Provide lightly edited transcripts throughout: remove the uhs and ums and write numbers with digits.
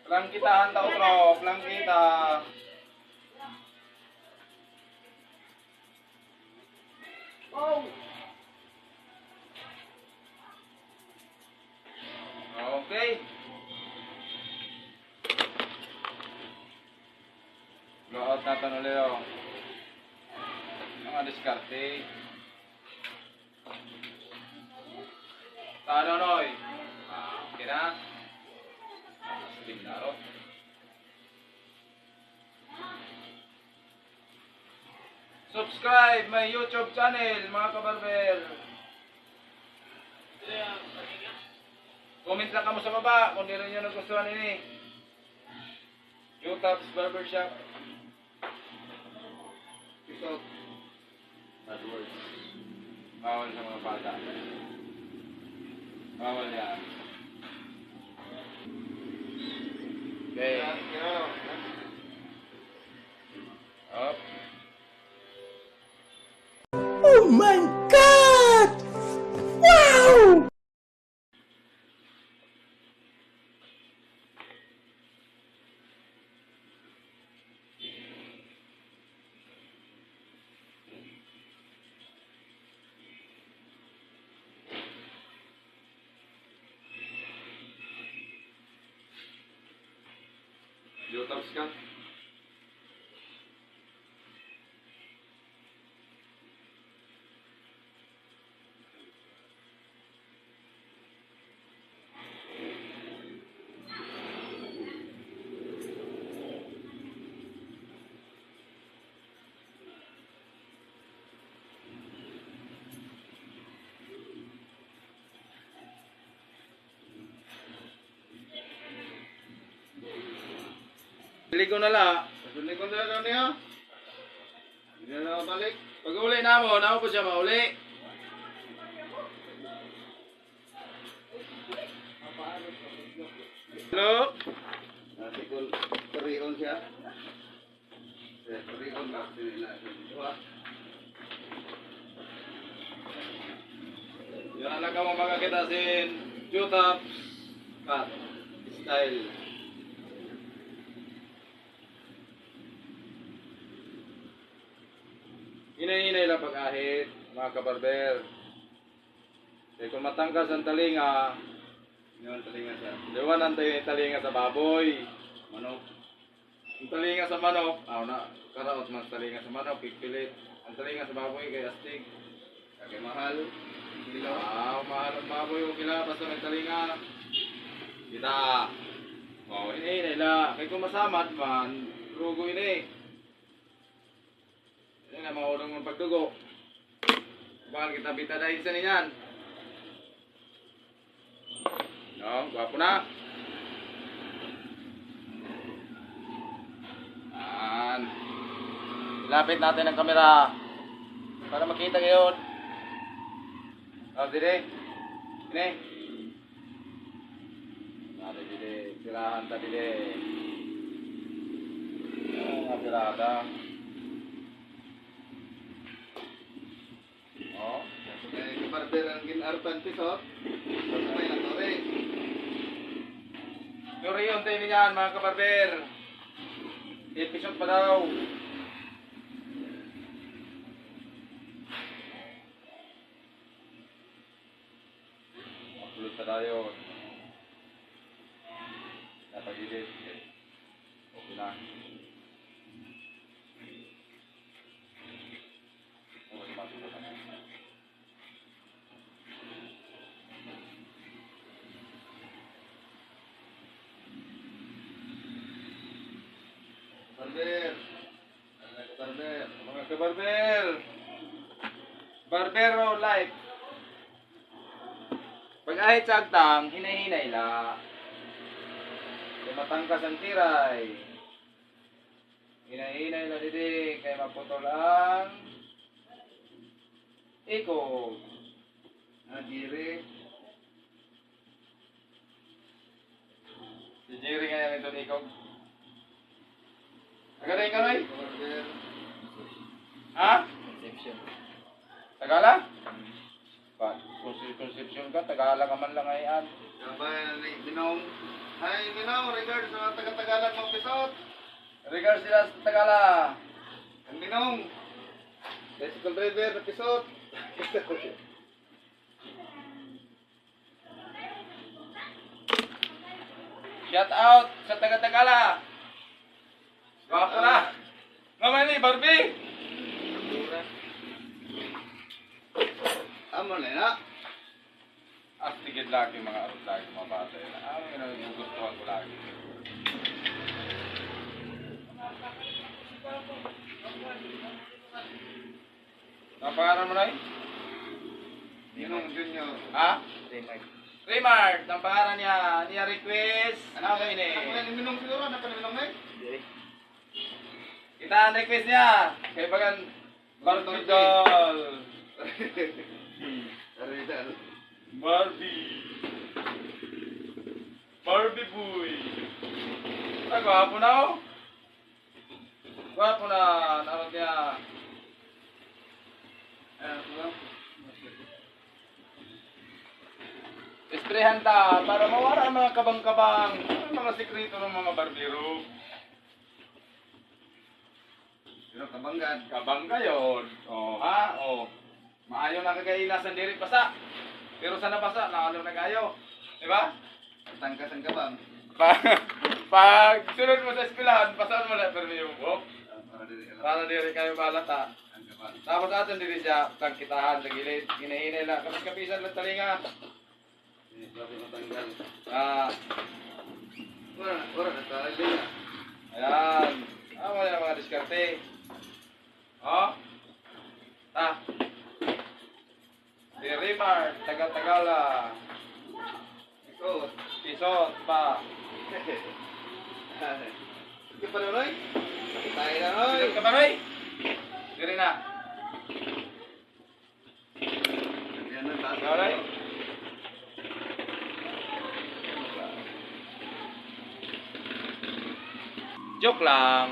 Lang kita, tao trop, lang kita. Oh! Okay. Blowout natin ulit yung mga diskarte. Tano, Noy? Okay na? Tingnan. Subscribe my YouTube channel, mga kabarber. Comment lang kamo sa baba kung di rin nyo nagustuhan ini. YouTube's Barbershop. Peace out. Bad words. Bawal sa mga bata. Bawal yan. Okay. Up. Oh my God! Wow! YouTube's ka? Ligo na la. Ligo na lang niya. Hindi na balik. Pag uli na mo po siya mauli. Hello? Nasikol, perion siya. Perion ba? Diba? Yan lang ka mo makakita sin YouTube cut style. Hinay-hinay lang pag-ahit, mga kabarber. Kaya kung matangkas ang talinga, Yun, talinga siya. liwan ang talinga sa baboy, manok. Ang talinga sa manok, karaot mas talinga sa manok, pipilit. Ang talinga sa baboy kay astig. Kaya mahal. Hindi lang. Mahal ang baboy, okay lang, basta may talinga. Kita. Hinay-hinay lang. Kaya kung masamad man, rugo ini. Yan na, maulong ng pagdugo. Bakal kita bita dahil sa niyan. No, gwapo na. Yan. Ilapit natin ang kamera para makita ngayon. Dire. Ini. Nari dire, tirahan ta dire. Tirada. Oh. Kaya kabarber ang ginarpan pisot. Sabay na to rin. Pero yun, tayo niyan mga kabarber. Episode pa daw. Upload pa tayo. Napag-edit. Okay na. Okay, masulat na. Barber. Barber. Mga kabarber. Barbero life. Pag ahit sa agtang, hinay-hinay la. Kaya matangkas ang tiray. Hinay-hinay la didi. Kaya maputol ang ikog. Nadiri. Si Jerry nga yan itong ikog. Tagaling ka, Noy? Barber. Ha? Conception. Tagala? Conception ka, Tagala ka man lang ayan. Sabay na binong. Hi, Minaw. Regards sa mga taga-Tagalan mo, Pisot. Regards sila sa Tagala. Ang Minong. Bicycle driver na Pisot. Shout out sa taga-Tagala. Gwapo na. Naman ni Barbie. Amo na na. Astigid lagi mga arot lagi mga bata yun. Ano yung gustuhan ko lagi. Napangalan mo na yun? Minong Junior. Ha? Raymart, ang pangalan niya. Niya request. Ano ba yun Ako eh? ni Minong siguro. Ano pa ni Minong eh? Kita ang request niya. Kaya bagan Barbie doll. Aridal. Barbie. Barbie boy. Ay, gwapo na oh. Gwapo na. Naroon niya. Esprehan ta para mawala ang mga kabang-kabang. Ang mga sekreto ng mga barbero. Pero kabanggan. Kabang kayon. Oh, ha? Oh. Maayo na kagailasan diri pasa. Pero sana pasa, nakalo na kayo. Di ba? Tangkas ang kabang. Pag sunod mo sa eskwelahan, pasan mo na pero yung buhok. Para dili alam. Para diri kayo balata. Ang kabang. Tapos atin diri siya, tangkitahan sa gilid. Hinahinay lang. Kapag kapisan lang talinga. Ini sabi matanggal. Ah, Ora na tayo na. ayan. Ano na mga diskarte. Oh. Ta. Si Rimar, taga-Tagala. Ikaw. Pisot pa. Ito pa Noy? Tayo na Noy. Pisot ka pa, Roy? Diri na. Yan na taas. Alright. Joke lang.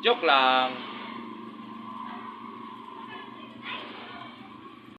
Joke lang.